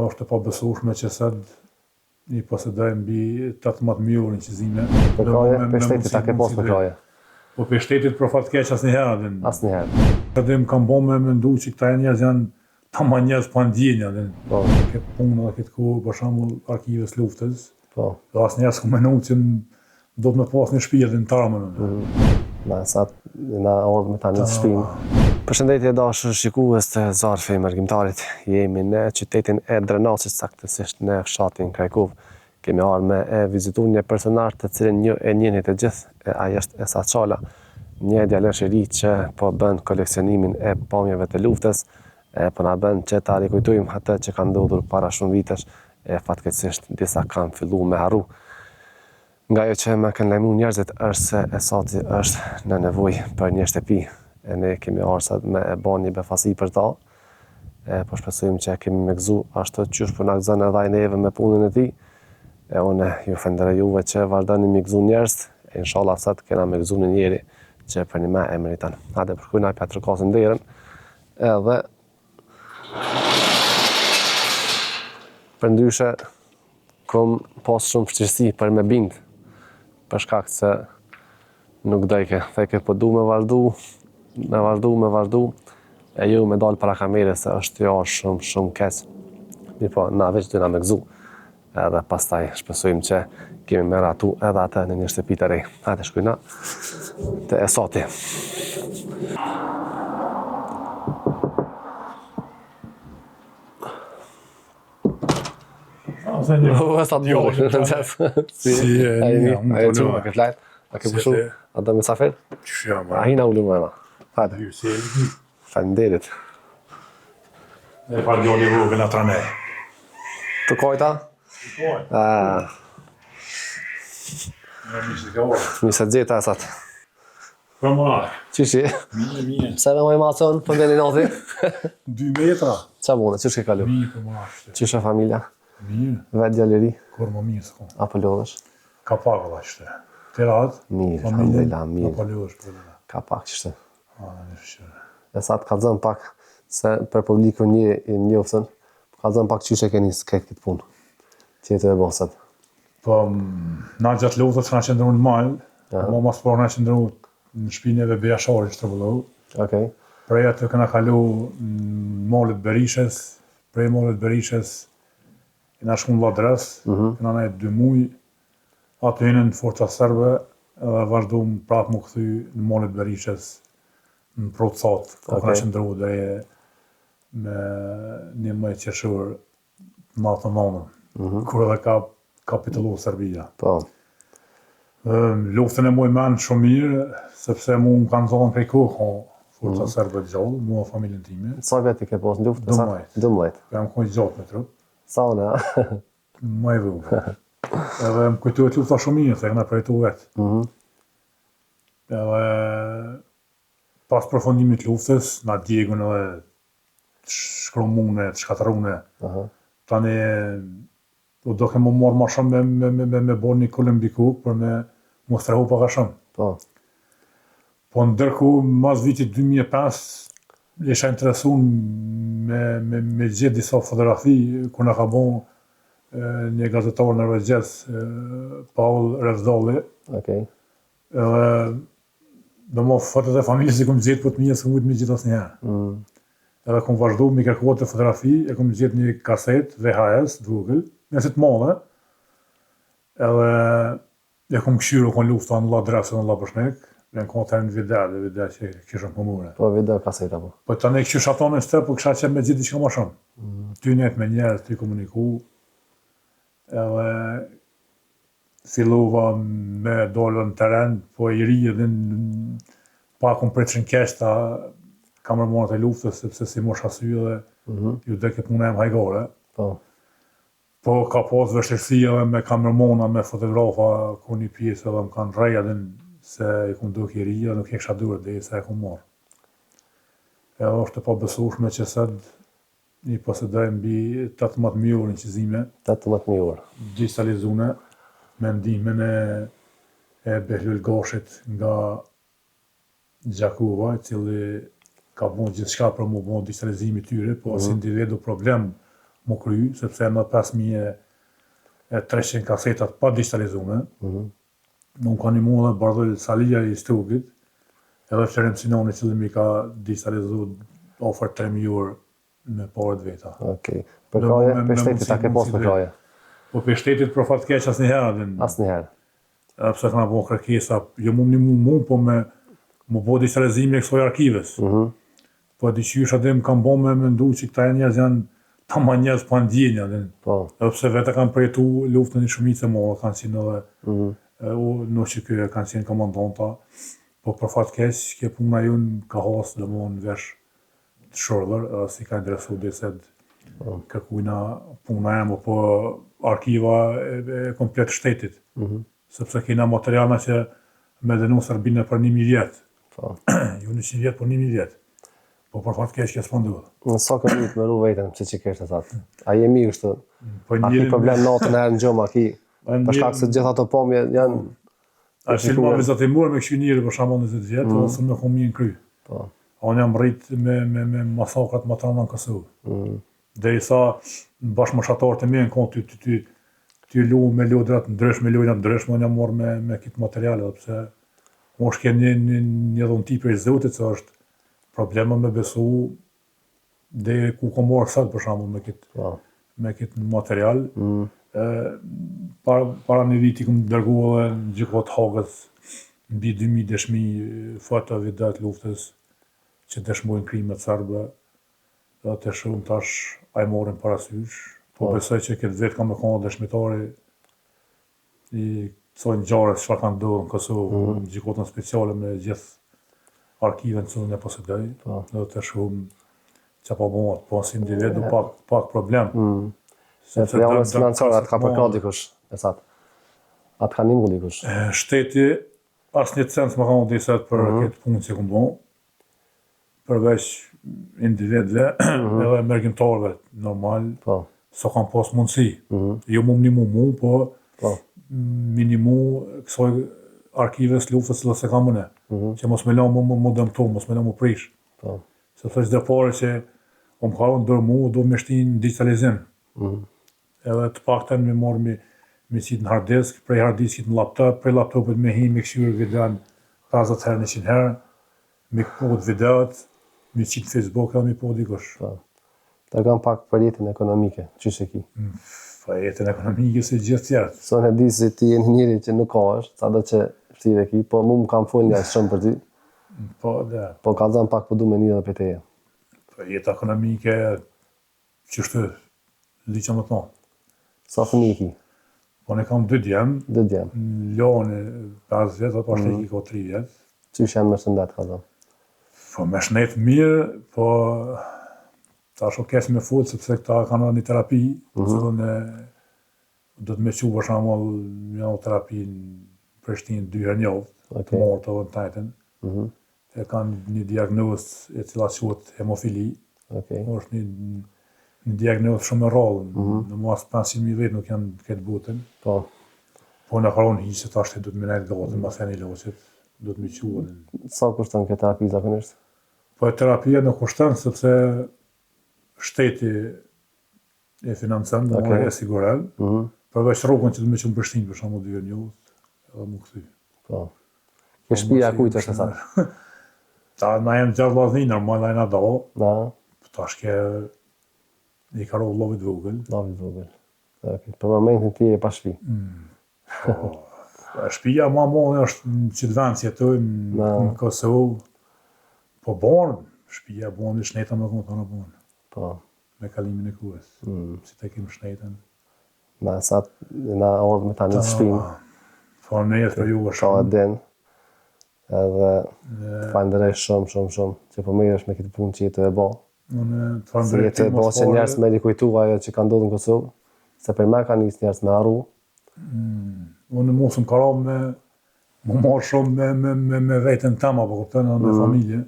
është e pabesueshme që sot i posedoj mbi 18.000 euro inqizime. Për kraje, për shtetit a ke pas për kraje? Po për shtetit për fat keq asnjëherë. Asnjëherë. Edhe më kam bërë me mendu që këta njerëz janë tamam njerëz pa ndjenja. Po. Këtë punë edhe këtë kohë, për shembull arkives luftës. Po. Dhe asnjëherë s'ku mendoj që do të më pas një shtëpi edhe në Tarmën. Na sa na ardhmë tani në shtëpinë. Përshëndetje dashur shikues të Zarfi Mërgjimtarit. Jemi në qytetin e Drenaçit, saktësisht në fshatin Krajkov. Kemi ardhur me e vizituar një personazh të cilin një e njihni të gjithë, ai është Esat Çala, një djalësh i ri që po bën koleksionimin e pamjeve të luftës, po na bën që ta rikujtojmë atë që ka ndodhur para shumë vitesh, fatkeqësisht disa kanë filluar me harru. Nga ajo që më kanë lajmëruar njerëzit është se Esati është në nevojë për një shtëpi. Ne kemi ardhur me e bën një befasi për ta. Po shpresojmë që kemi me gëzu ashtu qysh po na gëzon edhe ai neve me punën e tij. Unë ju falenderoj juve që vazhdoni me gëzu njerëz. Inshallah sot kena me gëzu një njeri që për një më e meriton. Hajde përkujna pa trokasën derën. Edhe për ndryshe kom pas shumë vështirësi për me bind, për shkak se nuk dojke, theke po du me vazhdu, e ju me dalë para kamerës se është jo shumë keq. Mirë po, na veç dyna me gëzu, edhe pastaj shpresojmë që kemi me ratu edhe atë në një shtëpi të re. Hajde shkojna te Esati. Esat bërë, në qësë. Si e qumë këtë lajtë. A ke pushu? A do misafir? A hina ullu me ma. Hajde. Falenderit. E pa djoni rrugën atë ne. Të kojta? Misë gjeta Esat. Për marë. Qishi? Mine. Se dhe më i macon, për ndeni nati? 2 metra. Qa bune, qish ke kalu? Mirë për marë. Qish e familja? Mirë. Vetë djalleri? Kur më mirë s'ko. Apo lodhësh? Ka pak valla qëte. Të ratë. Mirë, alhamdulillah, mirë. Apo lodhësh për dhe. Ka pak qështë. Në fëshqyre. Esat ka zënë pak, se për publikun njoftën, ka zënë pak qyshe keni s'ket këtë punë. Tjetë e bosët. Po, na gjatë luftës që na qëndru në malë, ma mas por na qëndru në shpinjeve Bejashari që të bëllohu. Okej. Prej atë këna kalu në Mallit Berishes, prej Mallit Berishes, na shku në Ladres, këna nejtë 2 muj, atë hinën në forca serbe, edhe vazhdojmë prapë më këthy në Mallit Berishes, në Procat, këna qëndru dhe me një mëj qeshur natën nonën, kur edhe ka kapitullu Serbia. Po. Luftën e muj menë shumë mirë, sepse mu më kanë zonë prej kohë, forca serbe të gjallë, mua familjen time. Sa veti ke pas në luftë? 12. 12. Jam kojnë gjatë me trup. Sa une, a? Ma i vëllë. Edhe më kujtuhet lufta shumë mirë, se këna përjetu vetë. Edhe pas përfundimit luftës, na djegun edhe të shkromune, të shkatarune. Tani, do ke më marrë ma shumë me bo një kullëm bikuk, për me më strehu paka shumë. Po. Po ndërku, mas vitit 2005, isha interesun me gjithë disa fotografi, kur na ka bon një gazetar norvegjes, Paul Revdalli. Okej. Edhe, do më fotot e familjes i kom gjithë, po të mija s'kom mujtë me gjithë asnjëherë. Edhe kom vazhdu me kërkuat të fotografi, e kom gjithë një kaset, VHS, të vogël, nëse të madhe, edhe e kom këshyru, kom lufta në Ladres e në Lapërshnek, e në kom të herë në video që kishëm pëmure. Po, video kaseta po. Po të ne këshyr shaton e stë, po kësha që me gjithë diqka ma shumë. Ty net me njerës, ty komuniku, edhe filluva me dollë në teren, po i ri edhe pa kom pritëshin keshta, kamermanët e luftës, sepse si mosh asy edhe ju dhe këtë mune e më hajgore. Po ka pas vështirësi edhe me kamermana, me fotografa, ku një pjesë edhe më kanë rej edhe se i kom duke i ri edhe nuk e kësha durë dhe se e kom marrë. Edhe është e pabesueshme që sot i posedoj mbi 18.000 euro inqizime. 18.000 euro. Digitalizune, me ndihmën e Behlul Gashit nga Gjakova, i cili ka bon gjithçka për mu bon digitalizimi tyre, po si individu problem më kry, sepse në 5300 kasetat pa digitalizume. Nuk ka një mua dhe Bardhël Salia i Strukit, edhe Flerim Sinoni që ka digitalizu ofer 3.000 € me parët veta. Okej. Për kraje, për shtetit, a ke pas për kraje? Po për shtetit për fat keq asnjëherë. Asnjëherë. Pse kanë bëu kërkesa, jo mu, po me bëu digitalizimi e kësaj arkives. Po diqysh atë më kanë bëu me mendu që këta njerëz janë tamam njerëz pa ndjenja. Po. Edhe pse vetë kanë përjetu luftën e shumicë më, kanë qenë edhe në që kjo kanë qenë komandanta, po për fat keq, kjo puna jonë ka hasë domthonë vesh të shorëllër, si ka interesu dhe se kërkujna puna e më, po arkiva e komplet shtetit. Sepse kena materialna që me denu Serbinë për 1000 vjetë. Jo 100 vjetë, por 1000 vjetë. Po për fat keq kjo s'panduhet. Në sa ke mujt me ru vetën, që kështë e thatë? A je mirë kështu? A ki problem natën herë në gjumë, a ki? Për shkak se gjitha të pomje janë... A filma vizatimur me kështu njëri për shambon 20 vjetë, ose me komi në kry. Unë jam rrit me masakrat më të rënda në Kosovë. Dhe i sa bashkëmoshatarët e mi në konë ty lu me lodrat ndryshme, me lojna ndryshme, unë jam marrë me këtë materiale, sepse unë është një dhënë tipi i zotit, që është problema me besu dhe ku kom marrë sot për shembull me këtë material. Para një viti kom dërgu edhe në gjykat Hagës mbi 2000 dëshmi foto video të luftës që dëshmojnë krimet serbe. Dhe të shumë tash ai morën parasysh. Po besoj që këtë vetë kam me konë dëshmitari i kësaj ngjarjes çfarë ka ndodhur në Kosovë, në gjykatën speciale me gjithë arkiven që unë e posedoj. Dhe të shumë që po bëhet, po si individu pak problem. Se jamës financiare atë ka përkra dikush, e thatë. Atë ka nimu dikush. Shteti asnjë cent më ka ndiset për këtë punë që kom bëu. Përveç individëve edhe mergjimtarëve normal, so kam pas mundësi. Jo mu minimu, po minimu kësaj arkives luftës që se kam une. Që mos me la mu dëmtu, mos me la mu prish. Sepse çdo pare që o më karon dërmu, do me shtin digitalizim. Edhe të pakten me marrë me qitë në hard disk, prej hard diskit në laptop, prej laptopit me hi, me këshyrë videon 50 herë, 100 herë, me këpot videot, me qitë Facebook edhe me po dikush. Ta kam pak për jetën ekonomike, qysh e ki? Pa jetën ekonomike si gjithë tjertë. So në di se ti e një njëri që nuk ka është, sa do që shtire ki, po mu më kam folë nga shumë për ti. Po ka dhënë pak po du me një dhe për teje. Pa jetë ekonomike, qështu, di që më të thonë. Sa fëmi ki? Po ne kam 2 djemë. 2 djemë. Loni 5 vjetë, ato është e ki ka 3 vjetë. Qysh janë me shëndet, ka dhënë? Po me shëndet mirë, po ta është keq me fut, sepse këta kanë një terapi, cilën do të me qu për shembull një terapi në Prishtinë 2 herë në javë, të martë edhe në tajten. E kanë një diagnozë e cila quhet hemofili. Është një diagnozë shumë e rrallë, në mas 500.000 vetë nuk janë këtë botën. Po në karon hiqë tash do të më nejtë gatën, mas e një loqit, do të me qu. Sa kushton këtë terapi zakonisht? Po terapia nuk kushton, sepse shteti e financon, do e siguron. Përveç rrugën që do me qenë në Prishtinë, për shembull 2 herë në javë, edhe më kthy. Po. Ke shtëpia kujt është sa? Ta na janë gjallë vllazni, normal na do. Da. Tash ke i ka rrugë llovit vogël. Llovit vogël. Okej. Për momentin ti je pa shtëpi. Po. Shtëpia më është në çdo vend që jetojmë në Kosovë. Po bon, shtëpia bon në shnetën më konë bon. Po. Me kalimin e kuës. Si të kemë shnetën. Na sa na orë me tani të shpinë. Po në jetë për ju është shumë. Ka den. Edhe falenderoj shumë që po merresh me këtë punë që jetë e bë. Unë falenderoj ti mos që njerëz me kujtuar ajo që ka ndodhur në Kosovë, se për më kanë nis njerëz me harru. Unë mos më karo me më marr shumë me veten tam apo kupton me familje.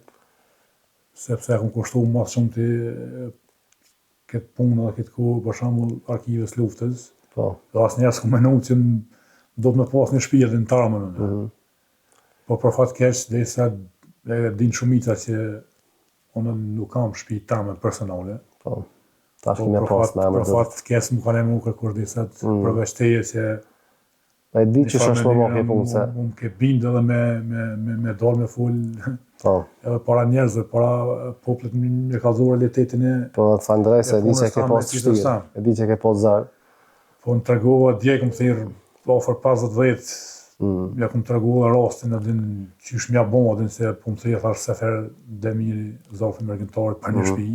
Sepse kam kushtuar më shumë ti këtë punë dhe këtë kohë, për shembull arkives luftës. Po. Dhe asnjëherë s'kam menuar që do të më pas një shtëpi edhe në Tarmën. Po për fat keq, derisa din shumica që unë nuk kam shtëpi tame personale. Po. Tash kemi pas me emër. Për fat kesë më kanë mu kërkur disat përveç teje se e di që është më më punë se më ke bindë edhe me dorë me full edhe para njerëzve, para popullit me kallëzuar realitetin e po të falënderoj se e di që ke pas vështirë. E di që ke pas zar. Po më tregova dje kom thirr ofër 50 vjet. Ja kom treguar rastin edhe çish mja bon edhe se po më thirr thash se fer Demiri zofi mergjentar për një shtëpi.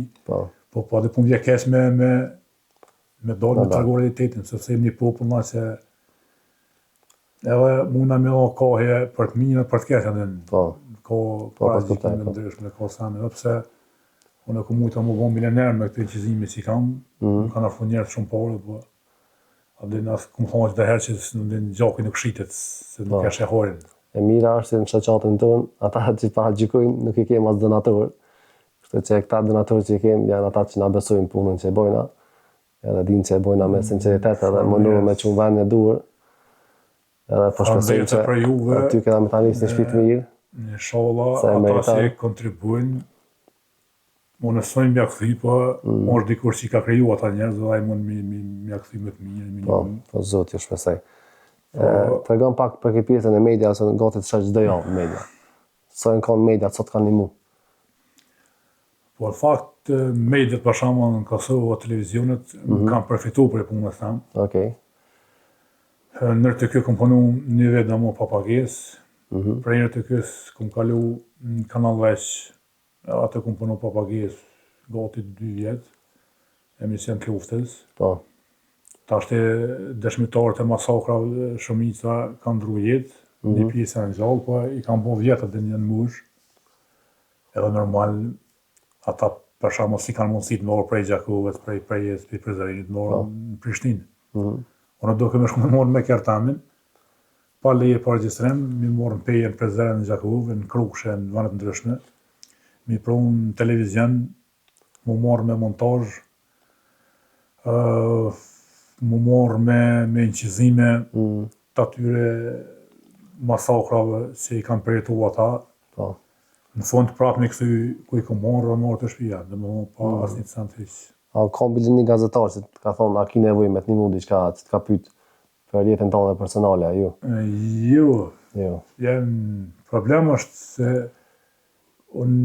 Po dhe po më vjen keq me dorë me treguar realitetin, sepse një popull ma se edhe muna me o kohje për të mirë për të keqen edhe para gjikime ndryshme në kohë same, edhe pse unë ku mujta më bon milenar me këtë inqizimi që kam, më kanë afru njerëz shumë parë, po edhe nas ku më thonë çdo herë që në gjaku nuk shitet, se nuk e shehorin. E mira është se në shoqatën tonë, ata që paragjykojnë nuk i kemë as donator. Kështu që këta donatorë që i kemë janë ata që na besojnë punën që e bojna, edhe dinë që e bojna me sinceritet edhe munduar me çun vendin e duhur. Edhe po shpresoj që aty kena me tani në shtëpi të mirë. Inshallah, ata që kontribuojnë, unë nësojnë mja këthi, po është dikur që i ka kriju ata njerëz dhe ai mund mja këthi më të mirë. Po zoti ju shpresoj. Tregon pak për këtë pjesën e media ose gati të shaq çdo javë media. Sa kanë media sot kanë ndihmu. Po në fakt mediat për shembull në Kosovë televizionet kanë përfituar për punën e tham. Okej. Nër të kjo kom punu një vetë dhe mo papagesë, prej nër të kjo kom kalu në kanal veç, atë kom punu papagesë gati 2 vjetë, emision të luftës. Ta shte dëshmitarët e masakrave shumica kanë ndru jetë, një pjesë e në gjallë, po i kanë bo vjetët dhe një në mush, edhe normal, ata për shamo si kanë mundësit më orë prej Gjakovës, prej Prizrenit, më orë në Prishtinë. Unë do këmë shku me morën me kertamin, pa leje pa regjistrim, mi morën peje në Prizren në Gjakovë, në Krukshe, në vanet ndryshme, mi prunë në televizion, mu morë me montaj, mu morë me inqizime të atyre masakrave që i kanë përjetu ata. Në fund prapë me këthy ku i ku morë të shpia, dhe më pa asë një të santë hiqë. A ka bilin një gazetar që të ka thonë, a ki nevoj me të një mundi që të ka pytë për jetën tonë dhe personale, a ju? Jo. Problem është se unë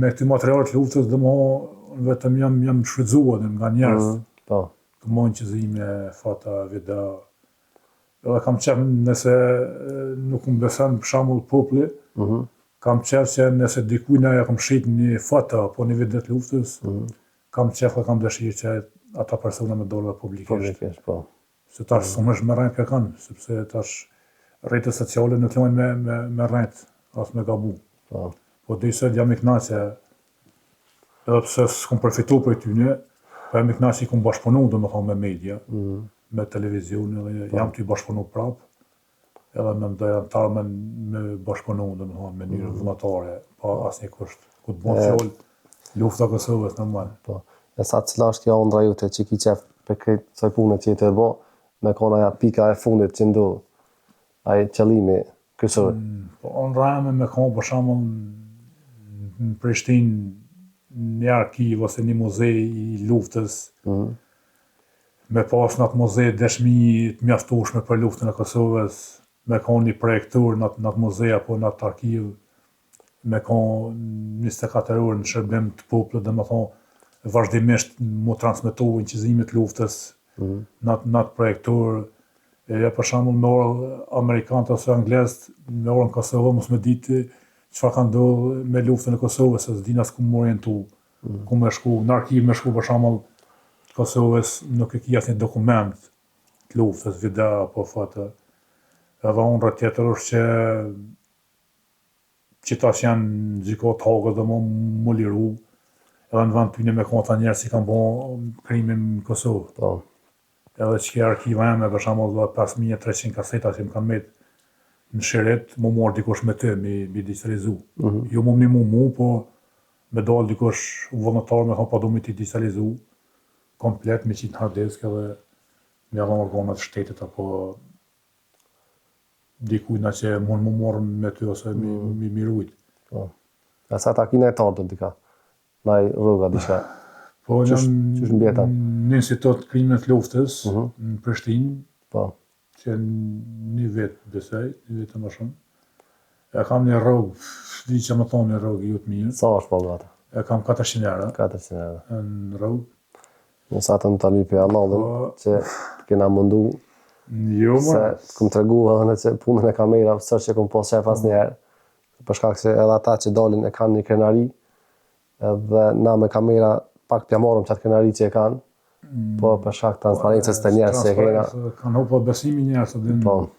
me këti materialet luftës dhe unë vetëm jam shfrytzuar nga njerëz. Të mojnë qëzime, fata, video. Edhe kam qef nëse nuk më besan për shembull populli, kam qef që nëse dikujna ja kam shit një foto apo një video të luftës, kam qef dhe kam dëshirë që ata persona me dole publikisht. Se tash s'unë është me rejt kanë, sepse tash rrjetet sociale nuk lojnë me rrejt, as me gabu. Po dyset jam i knaqe, edhe pse s'kom përfitu për tyne, po jam i knaqe i kom bashkëpunu, do me thonë me media, me televizion, edhe jam të i bashkëpunu prap, edhe me ndoj antarë me bashkëpunu, do me thonë, me njërë vullnetare, pa as një kusht. Ku të bon fjoll, lufta Kosovës normal. E sa cila është kjo ëndra jute që ki qef për këtë soj punë që jetë e bo, me kona ja pika e fundit që ndodhë, aje qëllimi kësër? Ëndra me kona për shembull në Prishtinë, një arkiv ose një muzej i luftës, me pas në atë muzej dëshmi të mjaftueshme për luftën e Kosovës, me kona një projektur në atë muzej apo në atë arkiv, me kona 24 orë në shërbim të popullit, dhe me thonë, vazhdimisht mu transmetu inqizimit luftës në atë projektur. Për shembull me orë amerikanët ose anglezët, me orën Kosovë, mos me ditë çfarë ka ndodhur me luftën e Kosovës, se s'din as ku më orientu, ku me shku. Në arkiv me shku për shembull të Kosovës, nuk e ki asnjë dokument të luftës, video apo foto. Edhe ëndra tjetër është që tash janë gjykat Hagës dhe më liru, edhe në vend tyne me konta njerëz që kanë bërë krimin në Kosovë. Edhe që ke arkiva jeme, për shembull 5300 kaseta që më kanë met në shiret, më morë dikush me të, mi digitalizu. Jo më një mu, po me dalë dikush vullnetar me thonë pa du me ti digitalizu, komplet me qitë në hard disk edhe me adhon organet shtetit apo dikujna që mund më morë me ty ose mi mirujt. E sa ta kina e tardën dika? Naj rruga diqka? Po, Qysh mbjeta? në Institut Kriminit Luftës, në Prishtinë, Po. që një vetë besoj, një vetë më shumë. E kam një rrogë, di që më thonë një rrogë ju të mirë. Sa është po gata? E kam 400 euro 400 euro. në rrogë. Nëse atë në të lypi Allahun, që kena mundu, Jo, se këmë të regu edhe në që punën e kamera, sër që këmë posë qef asë njerë, për shkak se edhe ata që dolin e kanë një krenari, edhe na me kamera pak pja morëm qatë krenari që e kanë, po për shkak transparencës të njerës që e kena. Kanë hopa besimi njerës, Po.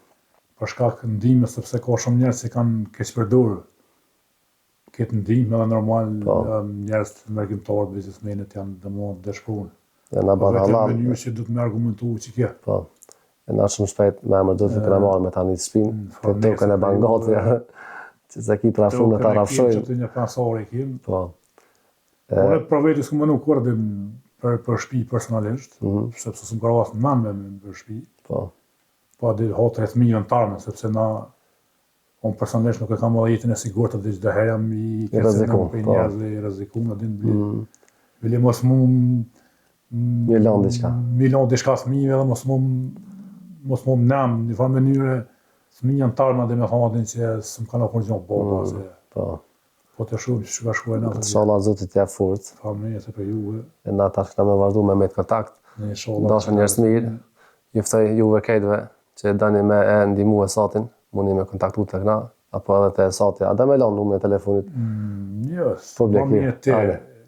për shkak ndihmës, sepse ka shumë njerës që kanë keqpërdorur këtë ndihmë edhe normal njerës mërgjimtarë, biznesmenët janë dëmonë dëshprunë. E na bada Vetëm Allah. me një që du të me argumentu që kje. Po. E na shumë shpejt me emër dhëtë këna marrë me tani të shpinë, të tokën e bangati, që se ki të rafshun e ta rafshojnë. Që të një pensare i kim. Po. Unë për vetë s'ku më nuk kërdim për shtëpi personalisht, sepse s'm ka rasë në manë me për shtëpi. Po. Po dhe hotë rreth mijën tarme, sepse na unë personalisht nuk e kam edhe jetën e sigurt dhe çdo herë jam i rrezikum, për po. njerëz i rrezikum, din bile mos mu Milan diçka. Milan diçka fëmijëve dhe mos mu nam në një farë mënyre fëmijën tarme dhe me thonë që s'm kanë kurrë baba se po të shumë që ka shkuar natë. Inshallah Zotit t'ia furt. Familje për juve. E na tash na me vazhdu me kontakt. Inshallah. Dashur njerëz mirë. Ju ftoj juve këtëve që dani me e ndihmu e Satin, mundi me kontaktu tek na apo edhe te Sati. A da me lënë numrin e telefonit? Jo, Po bleki.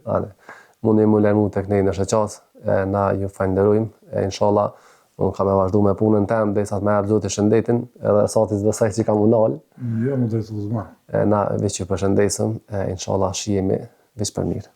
Ale. Mundi më lënë tek ne në shoqat. Na ju falenderojmë. Inshallah unë kam e vazhdu me punën tem derisa të më jap Zoti shëndetin, edhe Satis besoj që kam unal. Jo, më drejt uzman. Na veç ju përshëndesim, inshallah shihemi veç për mirë.